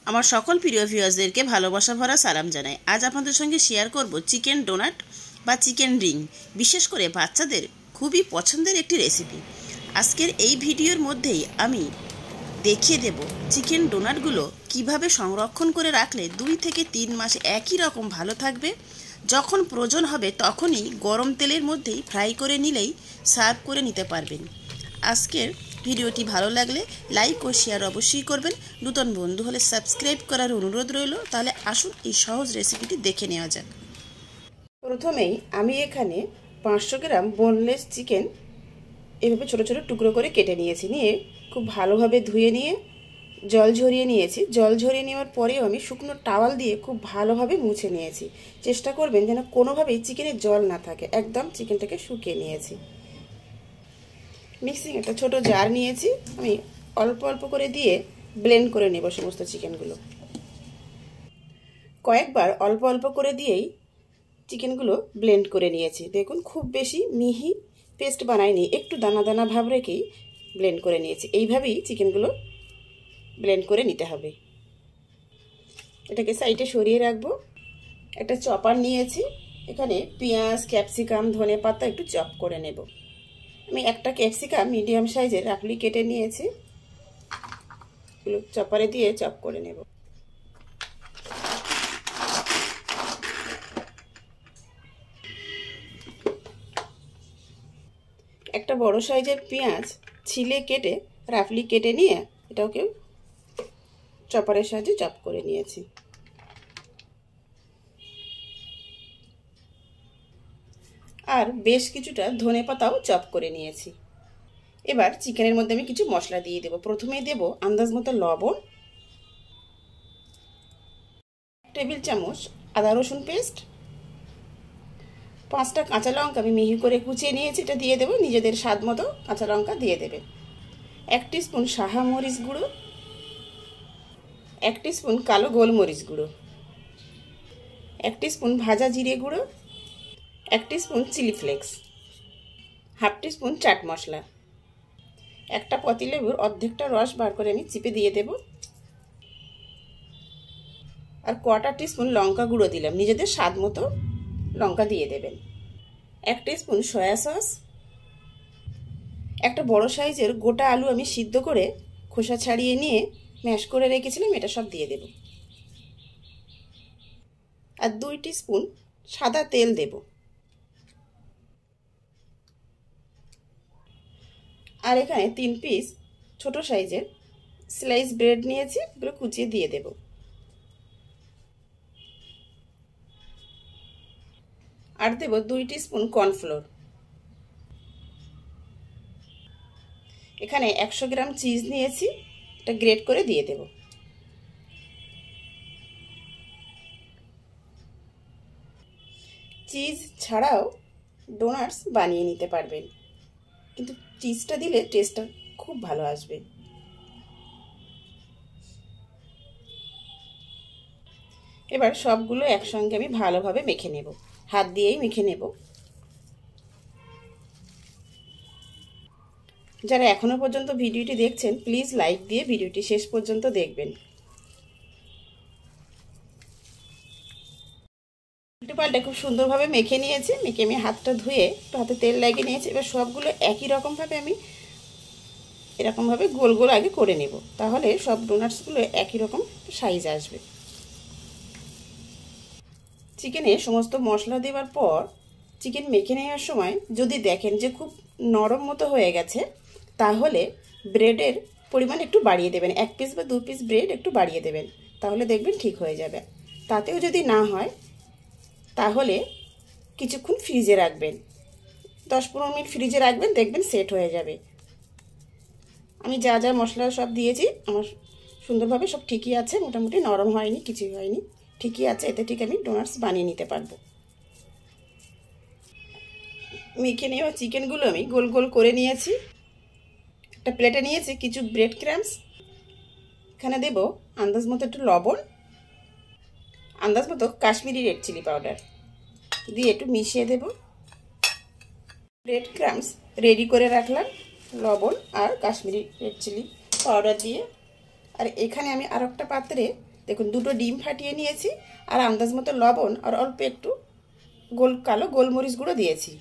আমার সকল প্রিয় ভিউয়ার্সদেরকে ভালোবাসা ভরা সালাম জানাই। আজ আপনাদের সঙ্গে শেয়ার করব চিকেন ডোনাট বা চিকেন রিং, বিশেষ করে বাচ্চাদের খুবই পছন্দের একটি রেসিপি। আজকের এই ভিডিওর মধ্যেই আমি দেখিয়ে দেব চিকেন ডোনাটগুলো কিভাবে সংরক্ষণ করে রাখলে 2 থেকে 3 মাস একই রকম ভালো থাকবে। যখন প্রয়োজন হবে তখনই গরম তেলের মধ্যেই ফ্রাই করে নিলেই সার্ভ করে নিতে পারবেন। আজকের ভিডিওটি ভালো লাগলে লাইক ও শেয়ার অবশ্যই করবেন। নতুন বন্ধু হলে সাবস্ক্রাইব করার অনুরোধ রইল। তাহলে আসুন এই সহজ রেসিপিটি দেখে নেওয়া যাক। প্রথমেই আমি এখানে 500 গ্রাম বোনলেস চিকেন এভাবে ছোট ছোট টুকরো করে কেটে নিয়েছি। নিয়ে খুব ভালোভাবে ধুয়ে নিয়ে জল ঝরিয়ে নিয়েছি। জল ঝরিয়ে নেওয়ার পরেও আমি শুকনো টাওয়াল দিয়ে খুব ভালোভাবে মুছে নিয়েছি। চেষ্টা করবেন যেন কোনোভাবেই চিকেনে জল না থাকে। একদম চিকেনটাকে শুকিয়ে নিয়েছি। মিক্সিং একটা ছোট জার নিয়েছি। আমি অল্প অল্প করে দিয়ে ব্লেন্ড করে নেব সমস্ত চিকেনগুলো। কয়েকবার অল্প অল্প করে দিয়েই চিকেনগুলো ব্লেন্ড করে নিয়েছি। দেখুন খুব বেশি মিহি পেস্ট বানাইনি, একটু দানা দানা ভাব রেখেই ব্লেন্ড করে নিয়েছি। এইভাবেই চিকেনগুলো ব্লেন্ড করে নিতে হবে। এটাকে সাইডে সরিয়ে রাখবো। একটা চপার নিয়েছি, এখানে পেঁয়াজ, ক্যাপসিকাম, ধনেপাতা একটু চপ করে নেব। আমি একটা ক্যাপসিকাম মিডিয়াম সাইজের রাফলি কেটে নিয়েছি, এগুলো চপারে দিয়ে চপ করে নেব। একটা বড় সাইজের পেঁয়াজ ছিলে কেটে রাফলি কেটে নিয়ে এটাকে চপারের সাহায্যে চপ করে নিয়েছি। আর বেশ কিছুটা ধনেপাতাও চপ করে নিয়েছি। এবার চিকেনের মধ্যে আমি কিছু মশলা দিয়ে দেব। প্রথমেই দেব আন্দাজ মতো লবণ, 1 টেবিল চামচ আদা রসুন পেস্ট, 5টা কাঁচা লঙ্কা আমি মিহি করে কুচিয়ে নিয়েছি, এটা দিয়ে দেব। নিজেদের স্বাদ মতো কাঁচা লঙ্কা দিয়ে দেবেন। 1 টিস্পুন সাহা মরিচ গুঁড়ো, 1 টিস্পুন কালো গোলমরিচ গুঁড়ো, 1 টিস্পুন ভাজা জিরে গুঁড়ো, 1 teaspoon chilli flakes, 1/2 teaspoon chaat masala, একটা পাতিলেবুর অর্ধেকটা রস বার করে আমি চিপে দিয়ে দেব। আর 1/4 টিস্পুন লঙ্কা গুঁড়ো দিলাম, নিজেদের স্বাদ মতো লঙ্কা দিয়ে দেবেন। 1 টিস্পুন সয়া সস, একটা বড় সাইজের গোটা আলু আমি সিদ্ধ করে খোসা ছাড়িয়ে নিয়ে ম্যাশ করে রেখেছিলাম, এটা সব দিয়ে দেব। আর 2 টিস্পুন সাদা তেল দেব। আর এখানে 3 পিস ছোট সাইজের স্লাইস ব্রেড নিয়েছি, এগুলো কুচিয়ে দিয়ে দেব। আর দেব 2 টিস্পুন কর্নফ্লোর। এখানে 100 গ্রাম চিজ নিয়েছি, এটা গ্রেট করে দিয়ে দেব। চিজ ছাড়াও ডোনাটস বানিয়ে নিতে পারবেন, কিন্তু চিজটা দিলে টেস্টটা খুব ভালো আসবে। এবার সবগুলো একসঙ্গে আমি ভালোভাবে মেখে নেব, হাত দিয়েই মেখে নেব। যারা এখনো পর্যন্ত ভিডিওটি দেখছেন প্লিজ লাইক দিয়ে ভিডিওটি শেষ পর্যন্ত দেখবেন। পাল্টে খুব সুন্দরভাবে মেখে নিয়েছি। মেখে আমি হাতটা ধুয়ে একটু হাতে তেল লাগিয়ে নিয়েছি। এবার সবগুলো একই রকমভাবে আমি এরকমভাবে গোল গোল আগে করে নেব, তাহলে সব ডোনাটসগুলো একই রকম সাইজ আসবে। চিকেনে সমস্ত মশলা দেওয়ার পর চিকেন মেখে নেওয়ার সময় যদি দেখেন যে খুব নরম মতো হয়ে গেছে, তাহলে ব্রেডের পরিমাণ একটু বাড়িয়ে দেবেন। 1 পিস বা 2 পিস ব্রেড একটু বাড়িয়ে দেবেন, তাহলে দেখবেন ঠিক হয়ে যাবে। তাতেও যদি না হয় তাহলে কিছুক্ষণ ফ্রিজে রাখবেন, 10-15 মিনিট ফ্রিজে রাখবেন, দেখবেন সেট হয়ে যাবে। আমি যা যা মশলা সব দিয়েছি আমার সুন্দরভাবে সব ঠিকই আছে, মোটামুটি নরম হয়নি, কিছুই হয়নি, ঠিকই আছে। এতে ঠিক আমি ডোনাটস বানিয়ে নিতে পারবো। মেখে নেওয়া চিকেনগুলো আমি গোল গোল করে নিয়েছি। একটা প্লেটে নিয়েছি কিছু ব্রেড ক্রাম্বস, এখানে দেব আন্দাজ মতো একটু লবণ, আন্দাজ মতো কাশ্মীরি রেড চিলি পাউডার দিয়ে একটু মিশিয়ে দেব। ব্রেড ক্রাম্বস রেডি করে রাখলাম লবণ আর কাশ্মীরি রেড চিলি পাউডার দিয়ে। আর এখানে আমি আর একটা পাত্রে দেখুন দুটো ডিম ফাটিয়ে নিয়েছি আর আন্দাজ মতো লবণ আর অল্প একটু কালো গোলমরিচ গুঁড়ো দিয়েছি।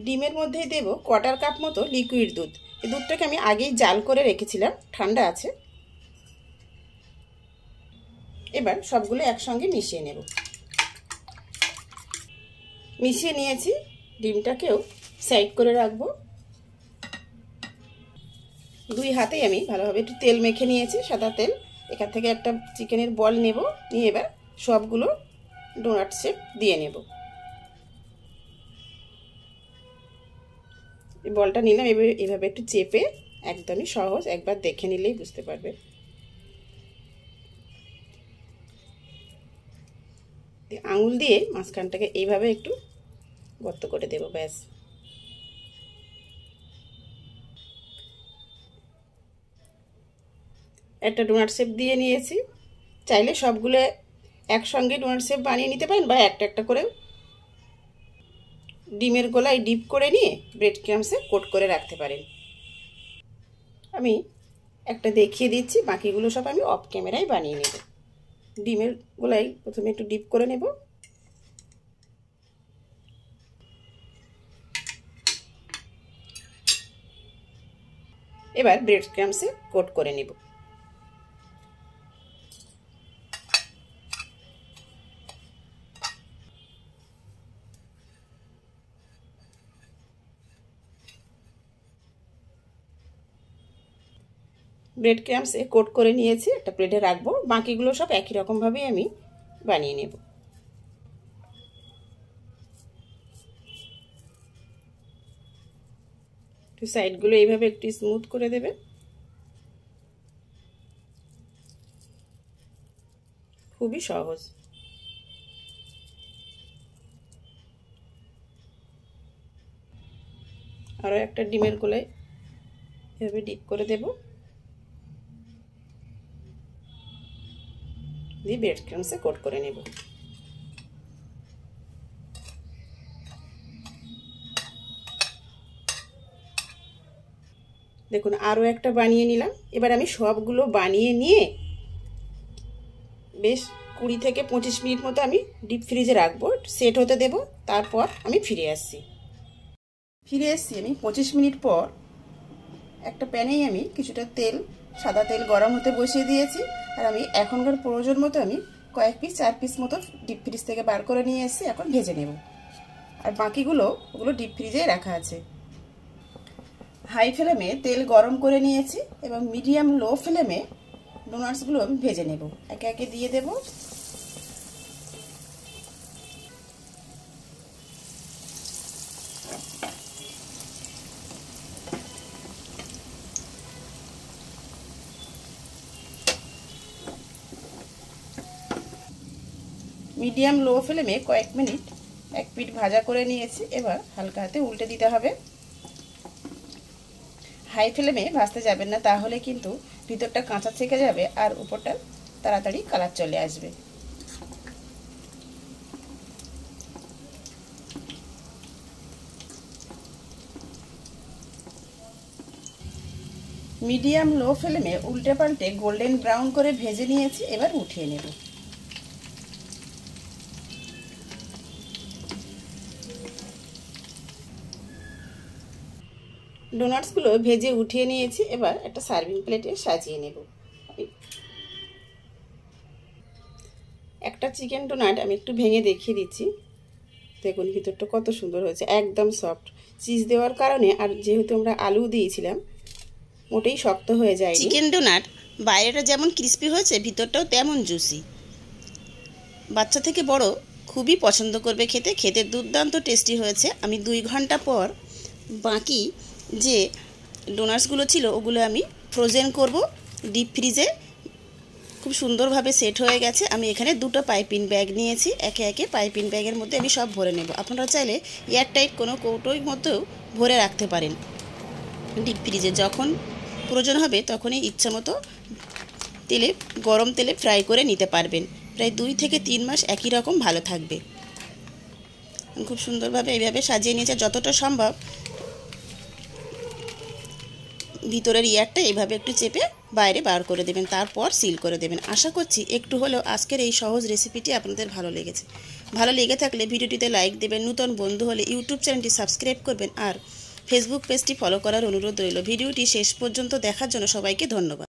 ডিমের মধ্যেই দেব 1/4 কাপ মতো লিকুইড দুধ। এই দুধটাকে আমি আগেই জাল করে রেখেছিলাম, ঠান্ডা আছে। এবার সবগুলো একসঙ্গে মিশিয়ে নেব। মিশিয়ে নিয়েছি, ডিমটাকেও সাইড করে রাখবো। দুই হাতেই আমি ভালোভাবে একটু তেল মেখে নিয়েছি, সাদা তেল। এখান থেকে একটা চিকেনের বল নেব, নিয়ে এবার সবগুলো ডোনাট শেপ দিয়ে নেব। এই বলটা নিলাম, এভাবে একটু চেপে, একদমই সহজ, একবার দেখে নিলেই বুঝতে পারবে। আঙুল দিয়ে মাঝখানটাকে এইভাবে একটু গর্ত করে দেব, ব্যাস। একটা ডোনাট শেপ দিয়ে নিয়েছি। চাইলে সবগুলো একসঙ্গে ডোনাট শেপ বানিয়ে নিতে পারেন, বা একটা একটা করে ডিমের গোলায় ডিপ করে নিয়ে ব্রেড ক্রাম্বসে কোট করে রাখতে পারেন। আমি একটা দেখিয়ে দিচ্ছি, বাকিগুলো সব আমি অফ ক্যামেরায় বানিয়ে নেব। ডিমের গোলায় প্রথমে একটু ডিপ করে নেব, এবার ব্রেড ক্রাম্বসে কোট করে নেব। ব্রেড ক্রাম্বসে কোট করে নিয়েছি, একটা প্লেটে রাখবো। বাকিগুলো সব একই রকমভাবেই আমি বানিয়ে নেব। একটু সাইডগুলো এইভাবে একটু স্মুথ করে দেবে। খুবই সহজ। আরও একটা ডিমের গোলায় এভাবে ডিপ করে দেব, দিয়ে ব্রেড ক্রাম্বসে কোট করে নেব। দেখুন আরও একটা বানিয়ে নিলাম। এবার আমি সবগুলো বানিয়ে নিয়ে বেশ 20 থেকে 25 মিনিট মতো আমি ডিপ ফ্রিজে রাখবো, সেট হতে দেব। তারপর আমি ফিরে এসেছি আমি 25 মিনিট পর। একটা প্যানেই আমি কিছুটা তেল, সাদা তেল গরম হতে বসিয়ে দিয়েছি। আর আমি এখনকার প্রয়োজন মতো আমি কয়েক পিস, 4 পিস মতো ডিপ ফ্রিজ থেকে বার করে নিয়ে এসেছি, এখন ভেজে নেব। আর বাকিগুলো ওগুলো ডিপ ফ্রিজে রাখা আছে। হাই ফ্লেমে তেল গরম করে নিয়েছি এবং মিডিয়াম লো ফ্লেমে ডোনাটসগুলো আমি ভেজে নেব। একে একে দিয়ে দেব। মিডিয়াম লো ফ্লেমে কয়েক মিনিট এক পিঠ ভাজা করে নিয়েছি। এবার হালকা হাতে উল্টে দিতে হবে। হাই ফ্লেমে ভাজতে যাবেন না, তাহলে কিন্তু ভিতরটা কাঁচা থেকে যাবে আর উপরটা তাড়াতাড়ি কালার চলে আসবে। মিডিয়াম লো ফ্লেমে উল্টে পাল্টে গোল্ডেন ব্রাউন করে ভেজে নিয়েছি, এবার উঠিয়ে নেব। ডোনাটসগুলো ভেজে উঠিয়ে নিয়েছি, এবার একটা সার্ভিং প্লেটে সাজিয়ে নেব। একটা চিকেন ডোনাট আমি একটু ভেঙে দেখিয়ে দিচ্ছি। দেখুন ভিতরটা কত সুন্দর হয়েছে, একদম সফট। চিজ দেওয়ার কারণে আর যেহেতু আমরা আলু দিয়েছিলাম, মোটেই শক্ত হয়ে যায়। চিকেন ডোনাট বাইরেটা যেমন ক্রিস্পি হয়েছে, ভিতরটাও তেমন জুসি। বাচ্চা থেকে বড় খুবই পছন্দ করবে খেতে। খেতে দুর্দান্ত টেস্টি হয়েছে। আমি 2 ঘন্টা পর বাকি যে ডোনাটসগুলো ছিল ওগুলো আমি ফ্রোজেন করব ডিপ ফ্রিজে। খুব সুন্দরভাবে সেট হয়ে গেছে। আমি এখানে 2টো পাইপিং ব্যাগ নিয়েছি, একে একে পাইপিং ব্যাগের মধ্যে আমি সব ভরে নেব। আপনারা চাইলে এয়ারটাইট কোনো কৌটোর মধ্যেও ভরে রাখতে পারেন। ডিপ ফ্রিজে যখন প্রয়োজন হবে তখনই ইচ্ছা মতো গরম তেলে ফ্রাই করে নিতে পারবেন। প্রায় 2 থেকে 3 মাস একই রকম ভালো থাকবে। খুব সুন্দরভাবে এইভাবে সাজিয়ে নিয়েছে। যতটা সম্ভব ভিতরের ইয়ারটা এইভাবে একটু চেপে বাইরে বার করে দেবেন, তারপর সিল করে দেবেন। আশা করছি একটু হলেও আজকের এই সহজ রেসিপিটি আপনাদের ভালো লেগেছে। ভালো লেগে থাকলে ভিডিওটিতে লাইক দেবেন, নতুন বন্ধু হলে ইউটিউব চ্যানেলটি সাবস্ক্রাইব করবেন আর ফেসবুক পেজটি ফলো করার অনুরোধ রইল। ভিডিওটি শেষ পর্যন্ত দেখার জন্য সবাইকে ধন্যবাদ।